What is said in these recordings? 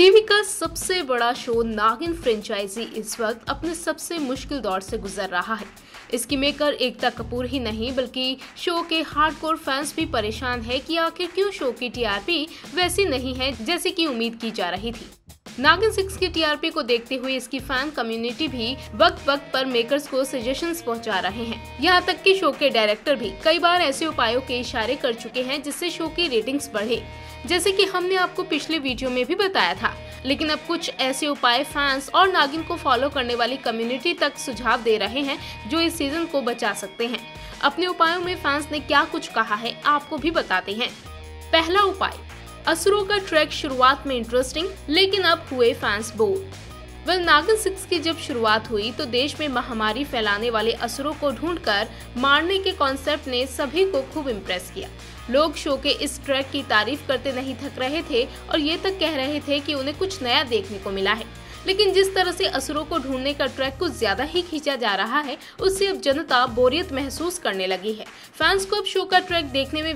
TV का सबसे बड़ा शो नागिन फ्रेंचाइजी इस वक्त अपने सबसे मुश्किल दौर से गुजर रहा है। इसकी मेकर एकता कपूर ही नहीं बल्कि शो के हार्डकोर फैंस भी परेशान है कि आखिर क्यों शो की टीआरपी वैसी नहीं है जैसी कि उम्मीद की जा रही थी। नागिन 6 की टीआरपी को देखते हुए इसकी फैन कम्युनिटी भी वक्त वक्त पर मेकर्स को सजेशंस पहुंचा रहे हैं। यहाँ तक कि शो के डायरेक्टर भी कई बार ऐसे उपायों के इशारे कर चुके हैं जिससे शो की रेटिंग्स बढ़े, जैसे कि हमने आपको पिछले वीडियो में भी बताया था। लेकिन अब कुछ ऐसे उपाय फैंस और नागिन को फॉलो करने वाली कम्युनिटी तक सुझाव दे रहे हैं जो इस सीजन को बचा सकते हैं। अपने उपायों में फैंस ने क्या कुछ कहा है आपको भी बताते हैं। पहला उपाय, असुरों का ट्रैक शुरुआत में इंटरेस्टिंग लेकिन अब हुए फैंस बोर। नागिन 6 की जब शुरुआत हुई तो देश में महामारी फैलाने वाले असुरों को ढूंढकर मारने के कॉन्सेप्ट ने सभी को खूब इम्प्रेस किया। लोग शो के इस ट्रैक की तारीफ करते नहीं थक रहे थे और ये तक कह रहे थे कि उन्हें कुछ नया देखने को मिला है। लेकिन जिस तरह से असुरों को ढूंढने का ट्रैक कुछ ज्यादा ही खींचा जा रहा है, उससे अब जनता बोरियत महसूस करने लगी है। फैंस को अब शो का ट्रैक देखने में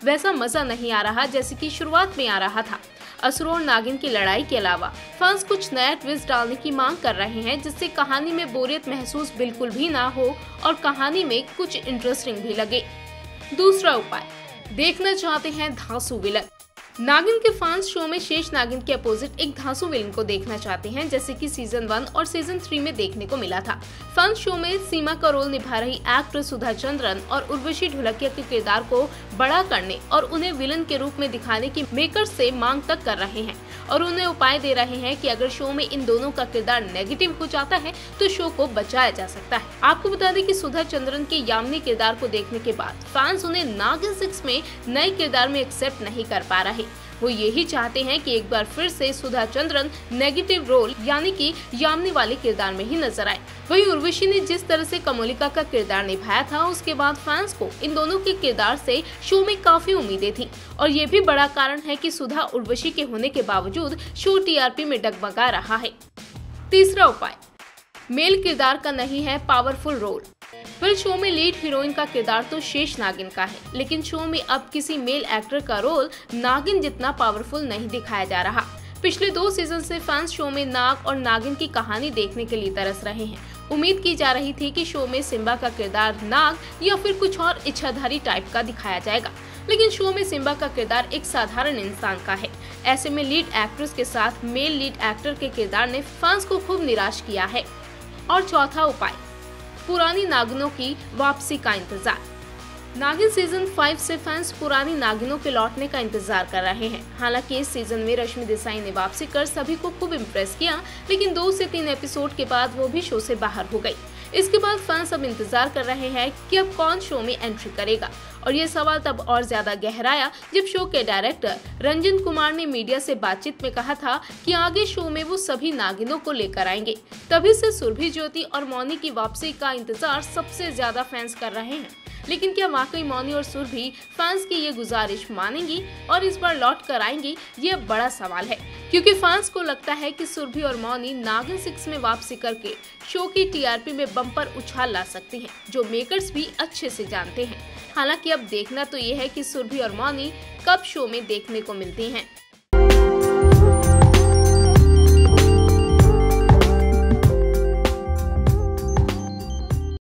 वैसा मजा नहीं आ रहा जैसे कि शुरुआत में आ रहा था। असुरों और नागिन की लड़ाई के अलावा फैंस कुछ नया ट्विस्ट डालने की मांग कर रहे हैं जिससे कहानी में बोरियत महसूस बिल्कुल भी ना हो और कहानी में कुछ इंटरेस्टिंग भी लगे। दूसरा उपाय, देखना चाहते हैं धांसू विलन। नागिन के फैंस शो में शेष नागिन के अपोजिट एक धांसू विलन को देखना चाहते हैं जैसे कि सीजन 1 और सीजन 3 में देखने को मिला था। फैंस शो में सीमा का रोल निभा रही एक्ट्रेस सुधा चंद्रन और उर्वशी ढोलकिया के किरदार को बड़ा करने और उन्हें विलन के रूप में दिखाने की मेकर्स से मांग तक कर रहे हैं और उन्हें उपाय दे रहे हैं कि अगर शो में इन दोनों का किरदार नेगेटिव हो जाता है तो शो को बचाया जा सकता है। आपको बता दें कि सुधा चंद्रन के यामिनी किरदार को देखने के बाद फैंस उन्हें नागिन 6 में नए किरदार में एक्सेप्ट नहीं कर पा रहे। वो यही चाहते हैं कि एक बार फिर से सुधा चंद्रन नेगेटिव रोल यानी कि यामिनी वाले किरदार में ही नजर आए। वहीं उर्वशी ने जिस तरह से कमोलिका का किरदार निभाया था उसके बाद फैंस को इन दोनों के किरदार से शो में काफी उम्मीदें थी और ये भी बड़ा कारण है कि सुधा उर्वशी के होने के बावजूद शो टीआरपी में डगमगा रहा है। तीसरा उपाय, मेल किरदार का नहीं है पावरफुल रोल। शो में लीड हीरोइन का किरदार तो शेष नागिन का है, लेकिन शो में अब किसी मेल एक्टर का रोल नागिन जितना पावरफुल नहीं दिखाया जा रहा। पिछले 2 सीजन से फैंस शो में नाग और नागिन की कहानी देखने के लिए तरस रहे हैं। उम्मीद की जा रही थी कि शो में सिम्बा का किरदार नाग या फिर कुछ और इच्छाधारी टाइप का दिखाया जाएगा, लेकिन शो में सिम्बा का किरदार एक साधारण इंसान का है। ऐसे में लीड एक्ट्रेस के साथ मेल लीड एक्टर के किरदार ने फैंस को खूब निराश किया है। और चौथा उपाय, पुरानी नागिनों की वापसी का इंतजार। नागिन सीजन 5 से फैंस पुरानी नागिनों के लौटने का इंतजार कर रहे हैं। हालांकि इस सीजन में रश्मि देसाई ने वापसी कर सभी को खूब इम्प्रेस किया, लेकिन 2 से 3 एपिसोड के बाद वो भी शो से बाहर हो गई। इसके बाद फैंस अब इंतजार कर रहे हैं कि अब कौन शो में एंट्री करेगा और ये सवाल तब और ज्यादा गहराया जब शो के डायरेक्टर रंजन कुमार ने मीडिया से बातचीत में कहा था कि आगे शो में वो सभी नागिनों को लेकर आएंगे। तभी से सुरभि ज्योति और मौनी की वापसी का इंतजार सबसे ज्यादा फैंस कर रहे हैं। लेकिन क्या वाकई मौनी और सुरभि फैंस की ये गुजारिश मानेंगी और इस बार लौट कर आएंगी, ये बड़ा सवाल है, क्योंकि फैंस को लगता है कि सुरभि और मौनी नागिन 6 में वापसी करके शो की टीआरपी में बम्पर उछाल ला सकती हैं, जो मेकर्स भी अच्छे से जानते हैं। हालांकि अब देखना तो ये है कि सुरभि और मौनी कब शो में देखने को मिलती हैं।